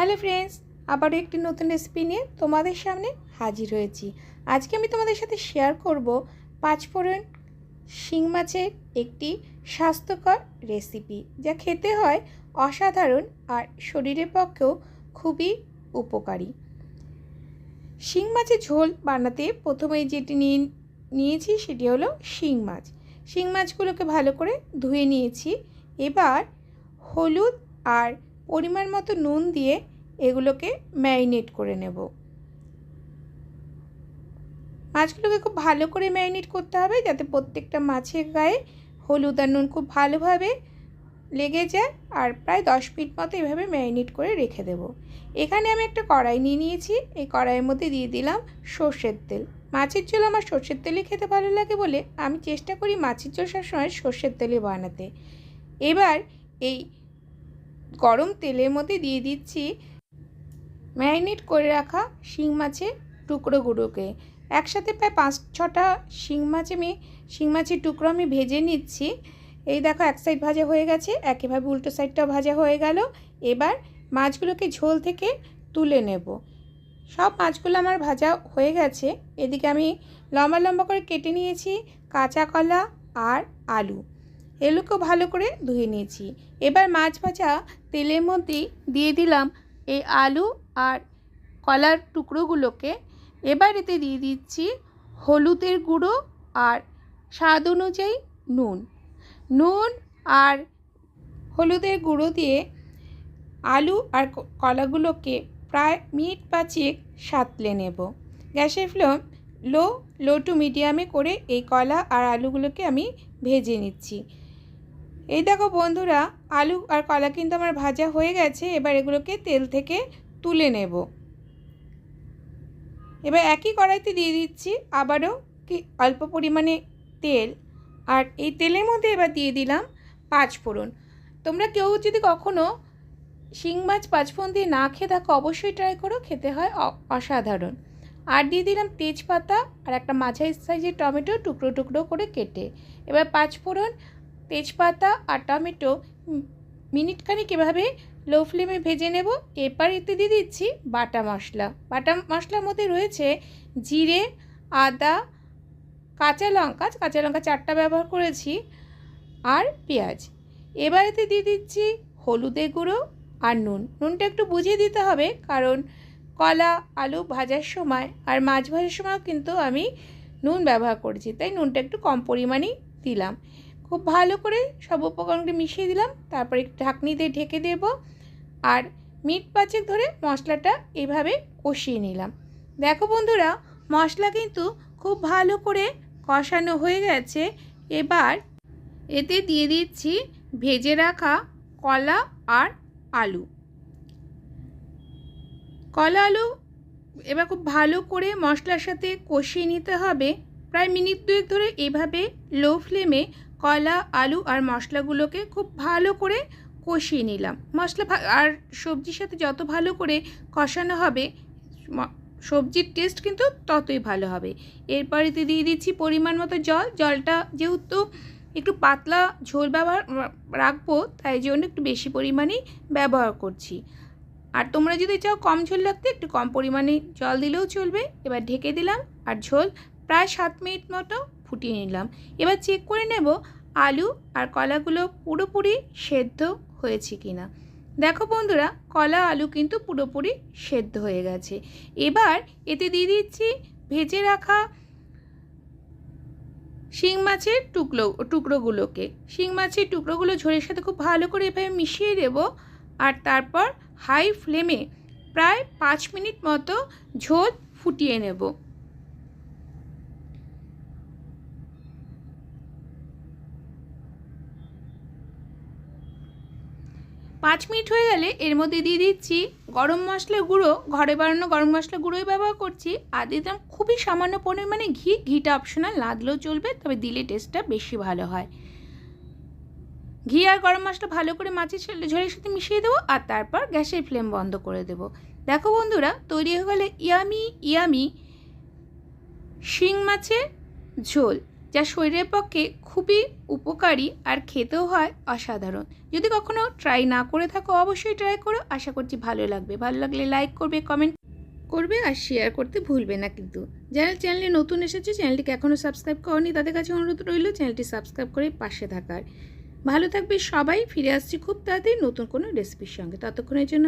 Hello friends, আবারও একটি নতুন রেসিপি নিয়ে তোমাদের সামনে হাজির হয়েছি। আজকে আমি তোমাদের সাথে শেয়ার করব পাঁচফোড়ন শিং মাছের একটি স্বাস্থ্যকর রেসিপি, যা খেতে হয় অসাধারণ আর শরীরের পক্ষেও খুবই উপকারী। শিং মাছের ঝোল বানাতে প্রথমে যেটি নিয়েছি সেটি হলো শিং মাছ। শিং মাছগুলোকে ভালো করে ধুয়ে নিয়েছি। এবার হলুদ আর পরিমাণ মতো নুন দিয়ে এগুলোকে ম্যারিনেট করে নেব। মাছগুলোকে খুব ভালো করে ম্যারিনেট করতে হবে, যাতে প্রত্যেকটা মাছের গায়ে হলুদ আর নুন খুব ভালোভাবে লেগে যায়। আর প্রায় 10 মিনিট মতো এভাবে ম্যারিনেট করে রেখে দেব। এখানে আমি একটা কড়াই নিয়ে নিয়েছি। এই কড়াইয়ের মধ্যে দিয়ে দিলাম সর্ষের তেল। মাছের ঝোল আমার সর্ষের তেলে খেতে ভালো লাগে বলে আমি চেষ্টা করি মাছের ঝোল সবসময় সর্ষের তেলে বানাতে। এবার এই গরম তেলের মধ্যে দিয়ে দিচ্ছি ম্যারিনেট করে রাখা শিং মাছের টুকরোগুলোকে। একসাথে প্রায় 5-6টা শিং মাছের টুকরো আমি ভেজে নিচ্ছি। এই দেখো, এক সাইড ভাজা হয়ে গেছে, একইভাবে উল্টো সাইডটাও ভাজা হয়ে গেল। এবার মাছগুলোকে ঝোল থেকে তুলে নেব। সব মাছগুলো আমার ভাজা হয়ে গেছে। এদিকে আমি লম্বা লম্বা করে কেটে নিয়েছি কাঁচা কলা আর আলু। এগুলোকেও ভালো করে ধুয়ে নিয়েছি। এবার মাছ ভাজা তেলের মধ্যে দিয়ে দিলাম এই আলু আর কলার টুকরোগুলোকে। এবার এতে দিয়ে দিচ্ছি হলুদের গুঁড়ো আর স্বাদ অনুযায়ী নুন আর হলুদের গুঁড়ো দিয়ে আলু আর কলাগুলোকে প্রায় মিনিট 5 সাঁতলে নেব। গ্যাসের ফ্লেম লো টু মিডিয়ামে করে এই কলা আর আলুগুলোকে আমি ভেজে নিচ্ছি। এই দেখো বন্ধুরা, আলু আর কলা কিন্তু আমার ভাজা হয়ে গেছে। এবার এগুলোকে তেল থেকে তুলে নেব। এবার একই কড়াইতে দিয়ে দিচ্ছি আবারও অল্প পরিমাণে তেল। আর এই তেলের মধ্যে এবার দিয়ে দিলাম পাঁচফোড়ন। তোমরা কেউ যদি কখনো শিং মাছ পাঁচফোড়ন দিয়ে না খেয়ে থাকো, অবশ্যই ট্রাই করো, খেতে হয় অসাধারণ। আর দিয়ে দিলাম তেজপাতা আর একটা মাঝারি সাইজের টমেটো টুকরো টুকরো করে কেটে। এবার পাঁচফোড়ন, তেজপাতা আর টমেটো মিনিটখানিক এভাবে লো ফ্লেমে ভেজে নেব। এরপর এতে দিয়ে দিচ্ছি বাটা মশলার মধ্যে রয়েছে জিরে, আদা, কাঁচা লঙ্কা 4টা ব্যবহার করেছি, আর পেঁয়াজ। এবার এতে দিয়ে দিচ্ছি হলুদের গুঁড়ো আর নুনটা একটু বুঝিয়ে দিতে হবে, কারণ কলা আলু ভাজার সময় আর মাছ ভাজার সময়ও কিন্তু আমি নুন ব্যবহার করেছি, তাই নুনটা একটু কম পরিমাণেই দিলাম। খুব ভালো করে সব উপকরণকে মিশিয়ে দিলাম। তারপর একটু ঢাকনি দিয়ে ঢেকে দেব আর মিনিট 5 ধরে মশলাটা এইভাবে কষিয়ে নিলাম। দেখো বন্ধুরা, মশলা কিন্তু খুব ভালো করে কষানো হয়ে গেছে। এবার এতে দিয়ে দিচ্ছি ভেজে রাখা কলা আর আলু। এবার খুব ভালো করে মশলার সাথে কষিয়ে নিতে হবে। প্রায় মিনিট 2 ধরে এইভাবে লো ফ্লেমে কলা, আলু আর মশলাগুলোকে খুব ভালো করে কষিয়ে নিলাম। মশলা আর সবজির সাথে যত ভালো করে কষানো হবে, সবজির টেস্ট কিন্তু ততই ভালো হবে। এরপরে দিয়ে দিচ্ছি পরিমাণ মতো জলটা যেহেতু একটু পাতলা ঝোল রাখবো, তাই জন্য একটু বেশি পরিমাণেই ব্যবহার করছি। আর তোমরা যদি চাও কম ঝোল রাখতে, একটু কম পরিমাণে জল দিলেও চলবে। এবার ঢেকে দিলাম আর ঝোল প্রায় 7 মিনিট মতো ফুটিয়ে নিলাম। এবার চেক করে নেব আলু আর কলাগুলো পুরোপুরি সেদ্ধ হয়েছে কিনা। দেখো বন্ধুরা, কলা আলু কিন্তু পুরোপুরি সেদ্ধ হয়ে গেছে। এবার এতে দিয়ে দিচ্ছি ভেজে রাখা শিং মাছের টুকরোগুলোকে। শিং মাছের টুকরোগুলো ঝোলের সাথে খুব ভালো করে এভাবে মিশিয়ে দেব। আর তারপর হাই ফ্লেমে প্রায় 5 মিনিট মতো ঝোল ফুটিয়ে নেব। 5 মিনিট হয়ে গেলে এর মধ্যে দিয়ে দিচ্ছি গরম মশলা গুঁড়ো। ঘরে বানানো গরম মশলা গুঁড়োই ব্যবহার করছি। আর দিলাম খুবই সামান্য পরিমাণে ঘিটা অপশনাল, না দিলেও চলবে, তবে দিলে টেস্টটা বেশি ভালো হয়। ঘি আর গরম মশলা ভালো করে মাছের ঝোলের সাথে মিশিয়ে দেবো আর তারপর গ্যাসের ফ্লেম বন্ধ করে দেব। দেখো বন্ধুরা, তৈরি হয়ে গেলে ইয়ামি শিং মাছের ঝোল। যা শরীরের পক্ষে খুবই উপকারী আর খেতেও হয় অসাধারণ। যদি কখনো ট্রাই না করে থাকো অবশ্যই ট্রাই করো, আশা করছি ভালো লাগবে। ভালো লাগলে লাইক করবে, কমেন্ট করবে আর শেয়ার করতে ভুলবে না কিন্তু। যারা চ্যানেলে নতুন এসেছে, চ্যানেলটিকে এখনও সাবস্ক্রাইব করনি, তাদের কাছে অনুরোধ রইল চ্যানেলটি সাবস্ক্রাইব করে পাশে থাকার। ভালো থাকবে সবাই, ফিরে আসছি খুব তাড়াতাড়ি নতুন কোনো রেসিপির সঙ্গে। ততক্ষণের জন্য